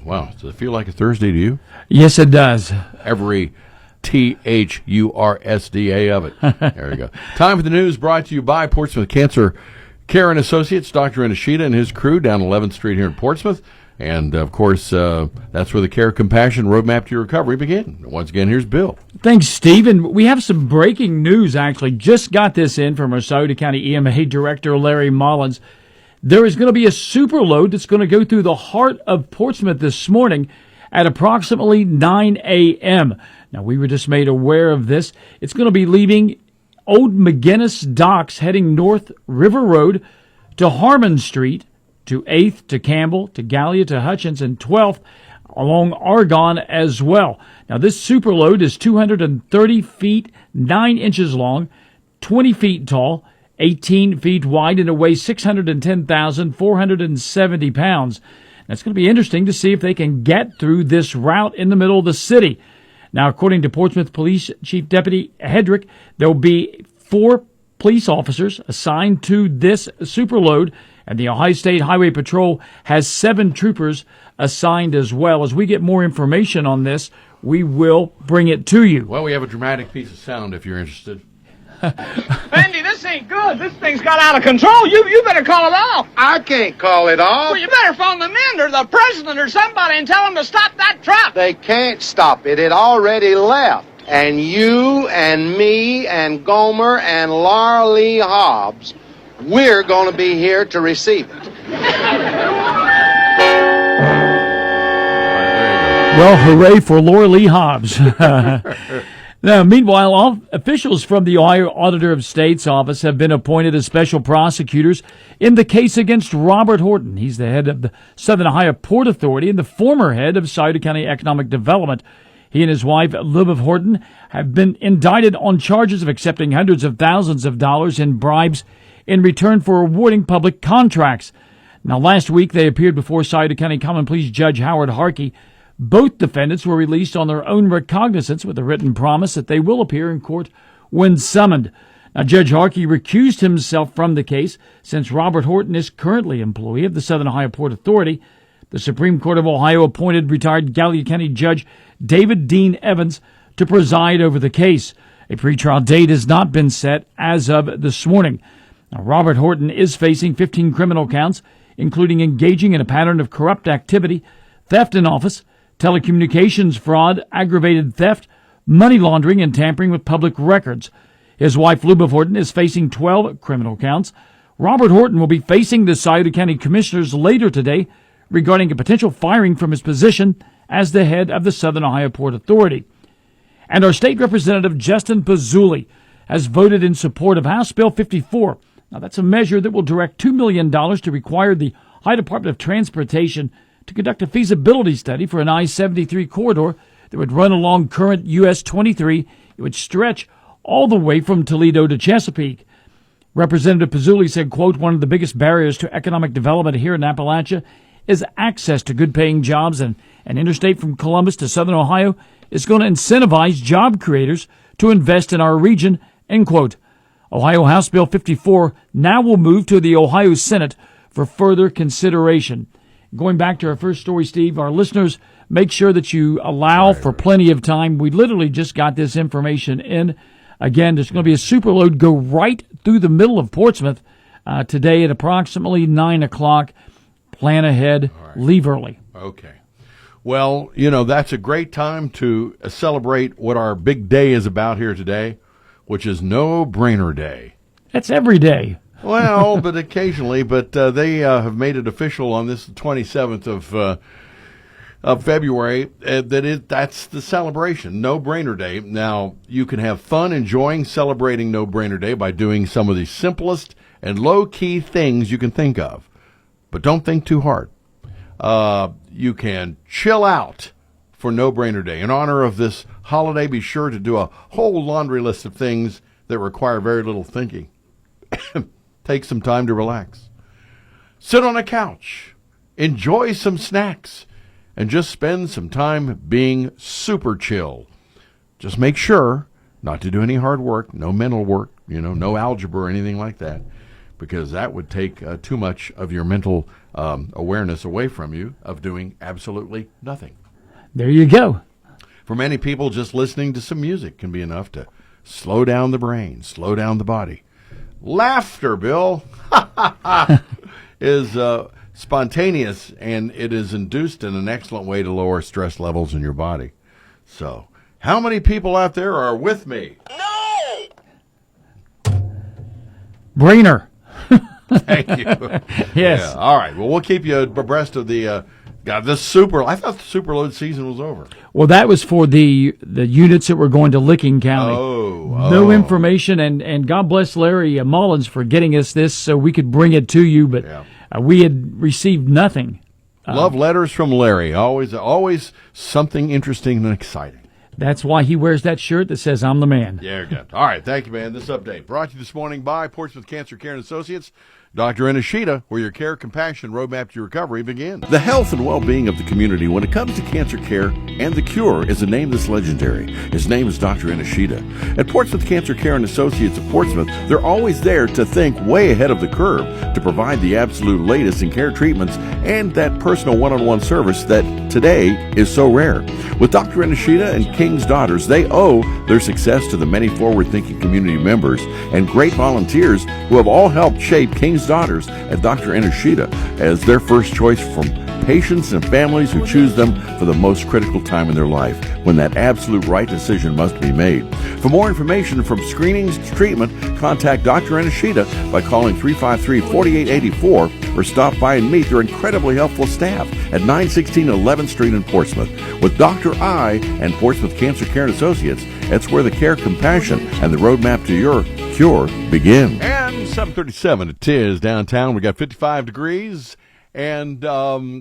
Wow. Does it feel like a Thursday to you? Yes, it does. Every THURSDA of it. There you go. Time for the news brought to you by Portsmouth Cancer Care and Associates, Dr. Inashita and his crew down 11th Street here in Portsmouth. And, of course, that's where the Care Compassion Roadmap to Your Recovery begin. Once again, here's Bill. Thanks, Steve. And we have some breaking news, actually. Just got this in from our Sauter County EMA Director, Larry Mullins. There is going to be a super load that's going to go through the heart of Portsmouth this morning at approximately 9 a.m. Now, we were just made aware of this. It's going to be leaving Old McGinnis Docks, heading north River Road to Harmon Street, to 8th, to Campbell, to Gallia, to Hutchins, and 12th along Argonne as well. Now, this super load is 230 feet, 9 inches long, 20 feet tall, 18 feet wide, and it weighs 610,470 pounds. Now, it's going to be interesting to see if they can get through this route in the middle of the city. Now, according to Portsmouth Police Chief Deputy Hedrick, there will be 4 police officers assigned to this super load, and the Ohio State Highway Patrol has 7 troopers assigned as well. As we get more information on this, we will bring it to you. Well, we have a dramatic piece of sound if you're interested. Andy, this ain't good. This thing's got out of control. You better call it off. I can't call it off. Well, you better phone the men or the president or somebody and tell them to stop that truck. They can't stop it. It already left. And you and me and Gomer and Laura Lee Hobbs, we're going to be here to receive it. Well, hooray for Laura Lee Hobbs. Now, meanwhile, all officials from the Ohio Auditor of State's office have been appointed as special prosecutors in the case against Robert Horton. He's the head of the Southern Ohio Port Authority and the former head of Sauter County Economic Development. He and his wife, Liv Horton, have been indicted on charges of accepting hundreds of thousands of dollars in bribes in return for awarding public contracts. Now, last week, they appeared before Sauter County Common Pleas Judge Howard Harkey. Both defendants were released on their own recognizance with a written promise that they will appear in court when summoned. Now, Judge Harkey recused himself from the case since Robert Horton is currently employee of the Southern Ohio Port Authority. The Supreme Court of Ohio appointed retired Gallia County Judge David Dean Evans to preside over the case. A pretrial date has not been set as of this morning. Now, Robert Horton is facing 15 criminal counts, including engaging in a pattern of corrupt activity, theft in office, telecommunications fraud, aggravated theft, money laundering, and tampering with public records. His wife, Liv Horton, is facing 12 criminal counts. Robert Horton will be facing the Sauter County Commissioners later today regarding a potential firing from his position as the head of the Southern Ohio Port Authority. And our state representative, Justin Pazzulli, has voted in support of House Bill 54. Now, that's a measure that will direct $2 million to require the Ohio Department of Transportation to conduct a feasibility study for an I-73 corridor that would run along current US 23. It would stretch all the way from Toledo to Chesapeake. Representative Pazzulli said, quote, "One of the biggest barriers to economic development here in Appalachia is access to good-paying jobs, and an interstate from Columbus to Southern Ohio is going to incentivize job creators to invest in our region," end quote. Ohio House Bill 54 now will move to the Ohio Senate for further consideration. Going back to our first story, Steve, our listeners, make sure that you allow for plenty of time. We literally just got this information in. Again, there's going to be a super load go right through the middle of Portsmouth today at approximately 9 o'clock. Plan ahead, leave early. Okay. Well, that's a great time to celebrate what our big day is about here today, which is No Brainer Day. That's every day. Well, but occasionally. But they have made it official on this 27th of February that's the celebration, No Brainer Day. Now, you can have fun enjoying celebrating No Brainer Day by doing some of the simplest and low-key things you can think of. But don't think too hard. You can chill out for No Brainer Day. In honor of this holiday, be sure to do a whole laundry list of things that require very little thinking. Take some time to relax. Sit on a couch, enjoy some snacks, and just spend some time being super chill. Just make sure not to do any hard work, no mental work, no algebra or anything like that, because that would take too much of your mental awareness away from you of doing absolutely nothing. There you go. For many people, just listening to some music can be enough to slow down the brain, slow down the body. Laughter, Bill, is spontaneous, and it is induced in an excellent way to lower stress levels in your body. So, how many people out there are with me? Brainer. Thank you. Yes. Yeah. All right. Well, we'll keep you abreast of the I thought the Superload season was over. Well, that was for the units that were going to Licking County. No information, and God bless Larry Mullins for getting us this so we could bring it to you, but we had received nothing. Love letters from Larry. Always something interesting and exciting. That's why he wears that shirt that says, "I'm the man." Yeah, good. All right, thank you, man. This update brought to you this morning by Portsmouth Cancer Care and Associates. Dr. Inashita, where your care, compassion, roadmap to recovery begins. The health and well-being of the community when it comes to cancer care and the cure is a name that's legendary. His name is Dr. Inashita. At Portsmouth Cancer Care and Associates of Portsmouth, they're always there to think way ahead of the curve, to provide the absolute latest in care treatments and that personal one-on-one service that today is so rare. With Dr. Inashita and King's Daughters, they owe their success to the many forward-thinking community members and great volunteers who have all helped shape King's Daughters and Dr. Inashita as their first choice from patients and families who choose them for the most critical time in their life, when that absolute right decision must be made. For more information, from screenings to treatment, contact Dr. Inashita by calling 353-4884 or stop by and meet their incredibly helpful staff at 916 11th Street in Portsmouth. With Dr. I and Portsmouth Cancer Care and Associates, that's where the care, compassion, and the roadmap to your cure begin. And 7:37 it is downtown. We got 55 degrees. And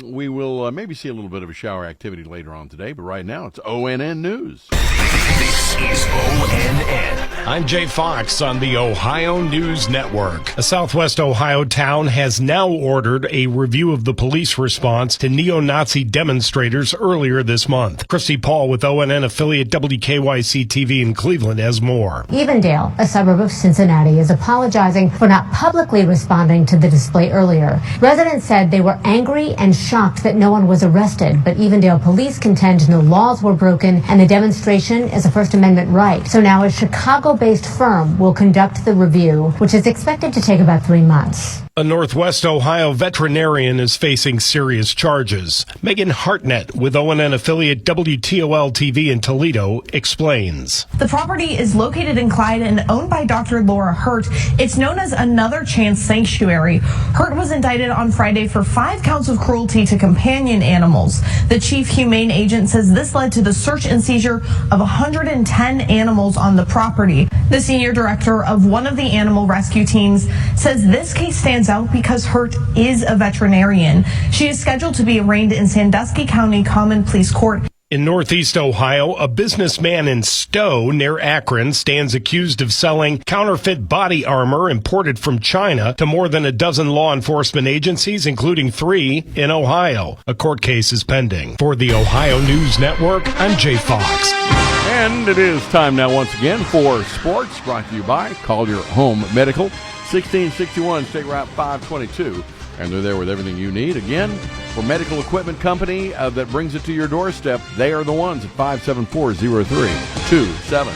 we will maybe see a little bit of a shower activity later on today. But right now, it's ONN News. This is ONN. I'm Jay Fox on the Ohio News Network. A southwest Ohio town has now ordered a review of the police response to neo-Nazi demonstrators earlier this month. Christy Paul with ONN affiliate WKYC-TV in Cleveland has more. Evendale, a suburb of Cincinnati, is apologizing for not publicly responding to the display earlier. Residents said they were angry and shocked that no one was arrested, but Evendale police contend no laws were broken and the demonstration is a First Amendment right. So now a Chicago-based firm will conduct the review, which is expected to take about 3 months. A Northwest Ohio veterinarian is facing serious charges. Megan Hartnett with ONN affiliate WTOL-TV in Toledo explains. The property is located in Clyde and owned by Dr. Laura Hurt. It's known as Another Chance Sanctuary. Hurt was indicted on Friday for 5 counts of cruelty to companion animals. The chief humane agent says this led to the search and seizure of 110 animals on the property. The senior director of one of the animal rescue teams says this case stands out because Hurt is a veterinarian. She is scheduled to be arraigned in Sandusky County Common Pleas Court. In Northeast Ohio, a businessman in Stowe, near Akron, stands accused of selling counterfeit body armor imported from China to more than a dozen law enforcement agencies, including 3 in Ohio. A court case is pending. For the Ohio News Network, I'm Jay Fox. And it is time now once again for sports, brought to you by Collier Home Medical, 1661 State Route 522. And they're there with everything you need. Again, for medical equipment company that brings it to your doorstep, they are the ones at 574-0327.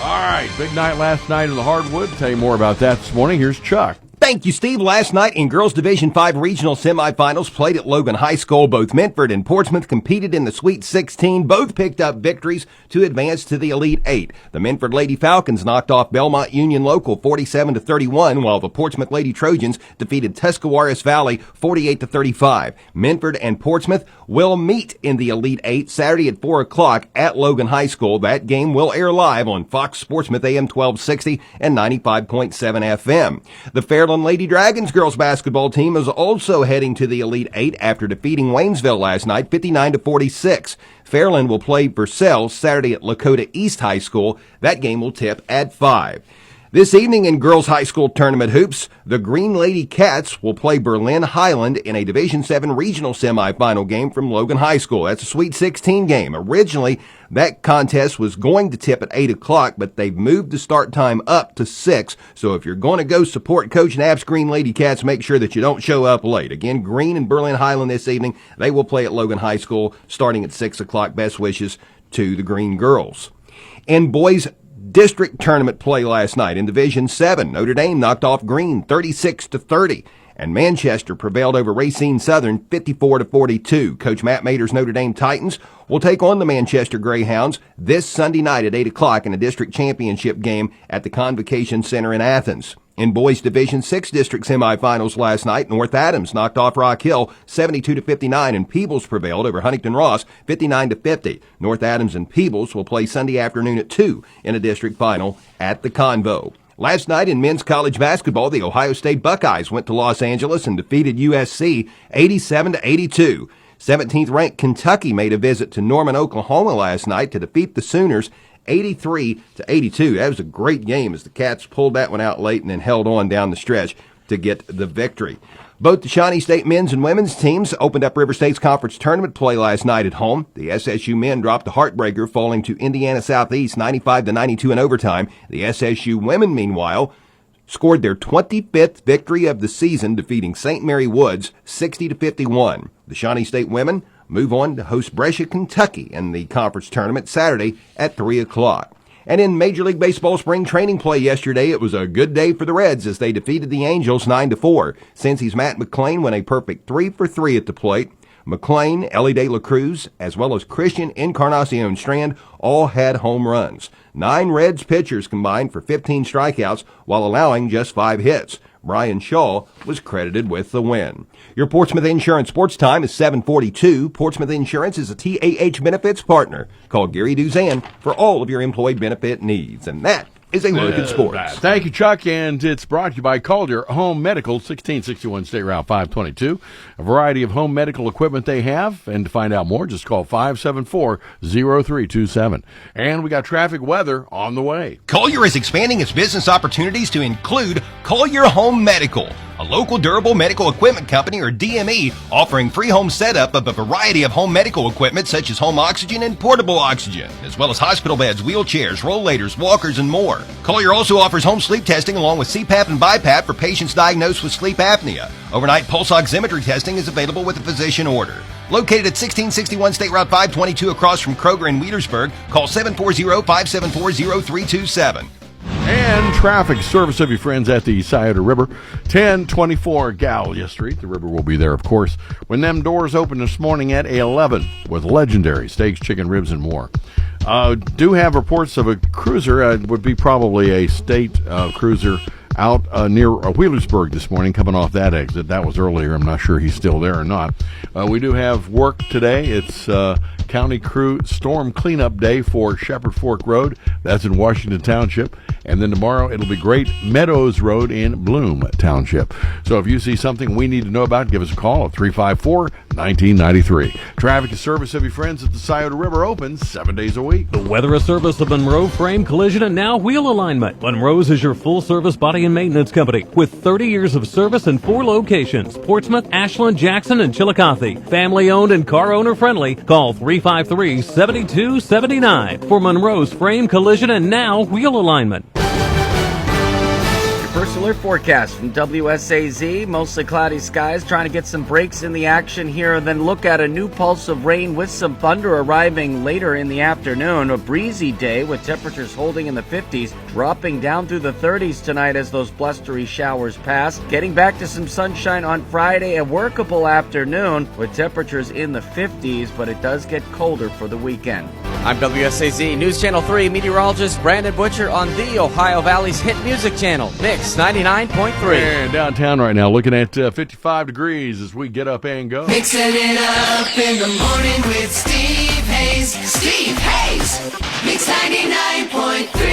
All right, big night last night in the hardwood. Tell you more about that this morning. Here's Chuck. Thank you, Steve. Last night in Girls Division 5 regional semifinals played at Logan High School, both Minford and Portsmouth competed in the Sweet 16. Both picked up victories to advance to the Elite 8. The Minford Lady Falcons knocked off Belmont Union Local 47-31, while the Portsmouth Lady Trojans defeated Tuscarawas Valley 48-35. Minford and Portsmouth will meet in the Elite 8 Saturday at 4 o'clock at Logan High School. That game will air live on Fox Sportsmouth AM 1260 and 95.7 FM. The Fairland Lady Dragons girls basketball team is also heading to the Elite 8 after defeating Waynesville last night 59-46. Fairland will play Purcell Saturday at Lakota East High School. That game will tip at 5. This evening in girls high school tournament hoops, the Green Lady Cats will play Berlin Highland in a Division 7 regional semifinal game from Logan High School. That's a Sweet 16 game. Originally, that contest was going to tip at 8 o'clock, but they've moved the start time up to 6. So if you're going to go support Coach Knapp's Green Lady Cats, make sure that you don't show up late. Again, Green and Berlin Highland this evening. They will play at Logan High School starting at 6 o'clock. Best wishes to the Green girls. In boys district tournament play last night in Division 7, Notre Dame knocked off Green 36-30, and Manchester prevailed over Racine Southern 54-42. Coach Matt Mader's Notre Dame Titans will take on the Manchester Greyhounds this Sunday night at 8 o'clock in a district championship game at the Convocation Center in Athens. In boys Division 6 district semifinals last night, North Adams knocked off Rock Hill 72-59, and Peebles prevailed over Huntington Ross 59-50. North Adams and Peebles will play Sunday afternoon at 2 in a district final at the Convo. Last night in men's college basketball, the Ohio State Buckeyes went to Los Angeles and defeated USC 87-82. 17th-ranked Kentucky made a visit to Norman, Oklahoma last night to defeat the Sooners 83-82. That was a great game as the Cats pulled that one out late and then held on down the stretch to get the victory. Both the Shawnee State men's and women's teams opened up River State's conference tournament play last night at home. The SSU men dropped a heartbreaker, falling to Indiana Southeast 95-92 in overtime. The SSU women, meanwhile, scored their 25th victory of the season, defeating St. Mary Woods 60-51. The Shawnee State women move on to host Brescia, Kentucky in the conference tournament Saturday at 3 o'clock. And in Major League Baseball spring training play yesterday, it was a good day for the Reds as they defeated the Angels 9-4. Cincy's Matt McClain went a perfect 3 for 3 at the plate. McClain, Ellie De La Cruz, as well as Christian Encarnacion Strand all had home runs. 9 Reds pitchers combined for 15 strikeouts while allowing just 5 hits. Brian Shaw was credited with the win. Your Portsmouth Insurance Sports Time is 7:42. Portsmouth Insurance is a TAH benefits partner. Call Gary Duzan for all of your employee benefit needs. And that is a look at sports. Thank you, Chuck, and it's brought to you by Calder Home Medical, 1661 State Route 522. A variety of home medical equipment they have, and to find out more, just call 574-0327. And we got traffic weather on the way. Collier is expanding its business opportunities to include Collier Home Medical, a local durable medical equipment company, or DME, offering free home setup of a variety of home medical equipment such as home oxygen and portable oxygen, as well as hospital beds, wheelchairs, rollators, walkers, and more. Collier also offers home sleep testing along with CPAP and BiPAP for patients diagnosed with sleep apnea. Overnight pulse oximetry testing is available with a physician order. Located at 1661 State Route 522 across from Kroger in Wheelersburg, call 740-574-0327. And traffic service of your friends at the Scioto River, 1024 Gallia Street. The river will be there, of course, when them doors open this morning at 11 with legendary steaks, chicken, ribs, and more. Do have reports of a cruiser, would be probably a state cruiser, out near Wheelersburg this morning, coming off that exit. That was earlier. I'm not sure he's still there or not. We do have work today. It's County Crew Storm Cleanup Day for Shepherd Fork Road. That's in Washington Township. And then tomorrow it'll be Great Meadows Road in Bloom Township. So if you see something we need to know about, give us a call at 354-1993. Traffic and service of your friends at the Scioto River opens 7 days a week. The weather is service of Monroe Frame Collision and now Wheel Alignment. Monroe's is your full service body and maintenance company with 30 years of service in 4 locations: Portsmouth, Ashland, Jackson, and Chillicothe. Family owned and car owner friendly. Call 353-7279 for Monroe's Frame Collision and now Wheel Alignment. First alert forecast from WSAZ. Mostly cloudy skies, trying to get some breaks in the action here, and then look at a new pulse of rain with some thunder arriving later in the afternoon. A breezy day with temperatures holding in the 50s, dropping down through the 30s tonight as those blustery showers pass. Getting back to some sunshine on Friday, a workable afternoon with temperatures in the 50s, but it does get colder for the weekend. I'm WSAZ News Channel 3 meteorologist Brandon Butcher on the Ohio Valley's hit music channel, Mix 99.3. And downtown right now, looking at 55 degrees as we get up and go. Mixing it up in the morning with Steve Hayes. Steve Hayes, Mix 99.3.